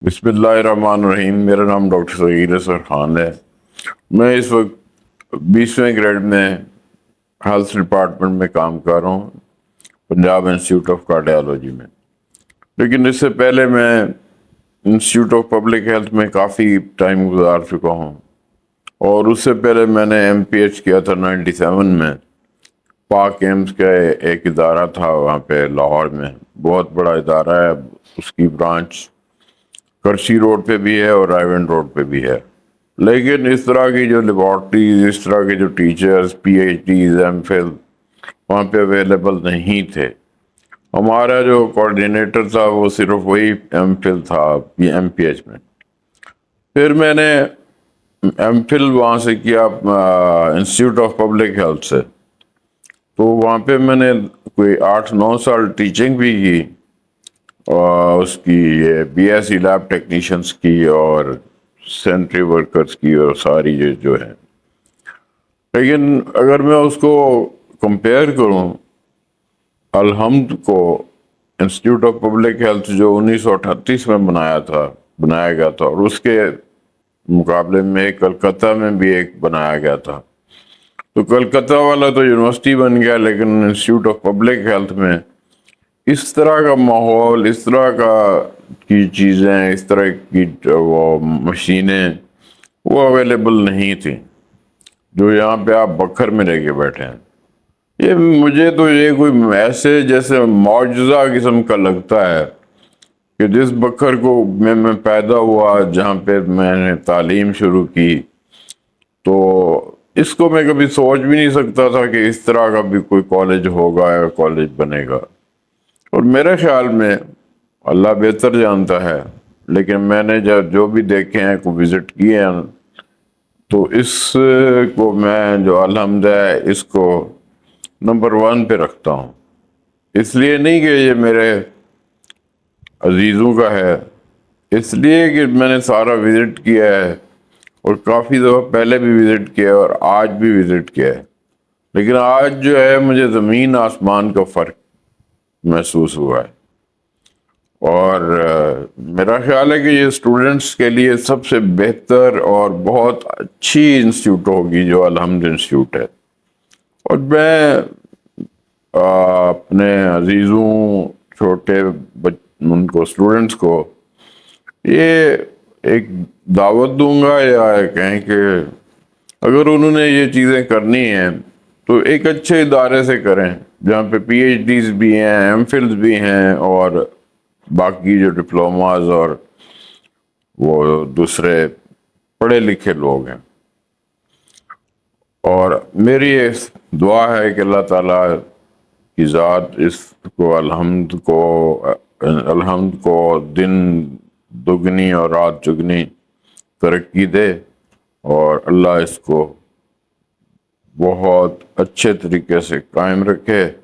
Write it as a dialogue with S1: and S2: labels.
S1: बिस्मिल्लाहिर्रहमानिर्रहीम। मेरा नाम डॉक्टर sagheer खान है। मैं इस वक्त 20वें ग्रेड में हेल्थ डिपार्टमेंट में काम कर रहा हूँ, पंजाब इंस्टीट्यूट ऑफ कार्डियोलॉजी में। लेकिन इससे पहले मैं इंस्टीट्यूट ऑफ पब्लिक हेल्थ में काफ़ी टाइम गुजार चुका हूँ, और उससे पहले मैंने MPH किया था 97 में। पाक एम्स का एक इदारा था वहाँ पे लाहौर में, बहुत बड़ा इदारा है। उसकी ब्रांच करसी रोड पे भी है और रायवन रोड पे भी है। लेकिन इस तरह की जो लेबॉर्ट्रीज, इस तरह के जो टीचर्स, PhDs, MPhil वहाँ पे अवेलेबल नहीं थे। हमारा जो कोऑर्डिनेटर था वो सिर्फ वही MPhil था MPH में। फिर मैंने MPhil वहाँ से किया इंस्टीट्यूट ऑफ पब्लिक हेल्थ से। तो वहाँ पे मैंने कोई 8-9 साल टीचिंग भी की, और उसकी ये BSc लैब टेक्नीशियंस की और सेंट्री वर्कर्स की और सारी ये जो है। लेकिन अगर मैं उसको कंपेयर करूं अलहम्द को, इंस्टीट्यूट ऑफ पब्लिक हेल्थ जो 1938 में बनाया गया था, और उसके मुकाबले में कलकत्ता में भी एक बनाया गया था। तो कलकत्ता वाला तो यूनिवर्सिटी बन गया, लेकिन इंस्टीट्यूट ऑफ पब्लिक हेल्थ में इस तरह का माहौल, इस तरह की चीज़ें, इस तरह की वो मशीनें वो अवेलेबल नहीं थी जो यहाँ पे आप बखर में लेके बैठे हैं। ये मुझे तो ये कोई ऐसे जैसे मौजज़ा किस्म का लगता है कि जिस बखर को मैं पैदा हुआ, जहाँ पे मैंने तालीम शुरू की, तो इसको मैं कभी सोच भी नहीं सकता था कि इस तरह का भी कोई कॉलेज होगा या कॉलेज बनेगा। और मेरे ख्याल में अल्लाह बेहतर जानता है, लेकिन मैंने जब जो भी देखे हैं, को विज़िट किए हैं, तो इसको मैं जो अलहम्द है इसको नंबर 1 पे रखता हूँ। इसलिए नहीं कि ये मेरे अजीज़ों का है, इसलिए कि मैंने सारा विज़िट किया है, और काफ़ी दफ़ा पहले भी विज़िट किया है और आज भी विज़िट किया है। लेकिन आज जो है मुझे ज़मीन आसमान का फ़र्क महसूस हुआ है। और मेरा ख्याल है कि ये स्टूडेंट्स के लिए सबसे बेहतर और बहुत अच्छी इंस्टीट्यूट होगी जो अलहम्द इंस्टीट्यूट है। और मैं अपने अजीज़ों, छोटे उनको स्टूडेंट्स को ये एक दावत दूंगा, या कहें कि अगर उन्होंने ये चीज़ें करनी हैं तो एक अच्छे इदारे से करें जहाँ पे PhDs भी हैं, MPhils भी हैं, और बाकी जो डिप्लोमास और वो दूसरे पढ़े लिखे लोग हैं। और मेरी दुआ है कि अल्लाह ताला की ज़ात इसको अलहम्द को दिन दुगनी और रात चुगनी तरक्की दे, और अल्लाह इसको बहुत अच्छे तरीके से कायम रखे।